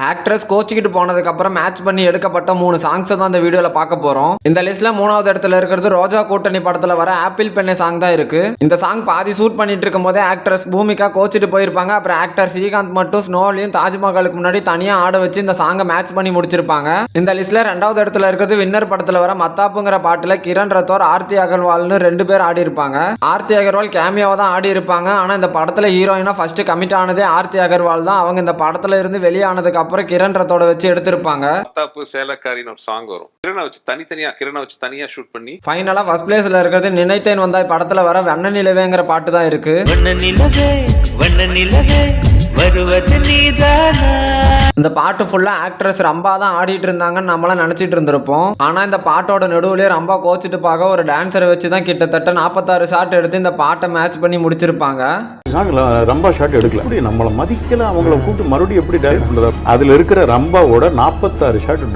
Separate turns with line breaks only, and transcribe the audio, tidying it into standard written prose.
Actress கோச்சிக்கிட்டு போனதுக்கு அப்புறம் match பண்ணி எடுக்கப்பட்ட 3 சாங்ஸ் தான் இந்த வீடியோல பார்க்க போறோம். இந்த லிஸ்ட்ல 3வது இடத்துல இருக்கிறது ரோஜா கூட்டணி படத்துல வர ஆப்பிள் பெண்ணே சாங் தான் இருக்கு. இந்த சாங் பாதி ஷூட் பண்ணிட்டு இருக்கும் போதே ஆக்ட்ரஸ் பூமிகா கோச்சிட்டு போயிருப்பாங்க. அப்புறம் ஆக்டர் ஸ்ரீகாந்த் மட்டும் ஸ்னோலையும் தாஜ்மஹாலுக்கு முன்னாடி தனியா ஆட வச்சு இந்த சாங்கை மேட்ச் பண்ணி முடிச்சிருப்பாங்க. இந்த லிஸ்ட்ல 2வது இடத்துல இருக்கிறது வின்னர் படத்துல வர மத்தாப்புங்கிற பாட்டுல கிரண் ரத்தோர், ஆர்த்தி அகர்வால்னு 2 பேர் ஆடி இருப்பாங்க. ஆர்த்தி அகர்வால் கேமியாவை தான் ஆடி இருப்பாங்க. ஆனா இந்த படத்துல ஹீரோயினா ஃபர்ஸ்ட் கமிட் ஆனதே ஆர்த்தி அகர்வால் தான். அவங்க இந்த படத்துல இருந்து வெளியானதுக்கு அப்புறம் கிரண் ரத்தோட வச்சு எடுத்திருப்பாங்க.
மத்தாப்பு சேலக்காரின்னு ஒரு சாங் வரும். கிரணை வச்சு தனியா ஷூட் பண்ணி
ஃபைனலா ஃபர்ஸ்ட் பிளேஸ்ல இருக்கிறது நினைத்தேன் வந்தாய் படத்துல வர வண்ண நிலவேங்கிற பாட்டு தான் இருக்கு. இந்த பாட்டு ஃபுல்லா ஆக்ட்ரஸ் ரம்பா தான் ஆடிட்டு இருந்தாங்கன்னு நம்மளாம் நினைச்சிட்டு இருந்திருப்போம். ஆனா இந்த பாட்டோட நடுவுலயே ரம்பா கோச்சிட்டு பார்க்க ஒரு டான்ஸரை வச்சு தான் கிட்டத்தட்ட 46 ஷாட் எடுத்து இந்த பாட்டை மேட்ச் பண்ணி முடிச்சிருப்பாங்க.
ரம்பா ஷாட் எடுக்கல, நம்மள மதிக்கல, அவங்கள கூப்பிட்டு மறுபடியும் எப்படி டைரக்ட் பண்றது? அதுல இருக்கிற ரம்பாவோட 46 ஷாட்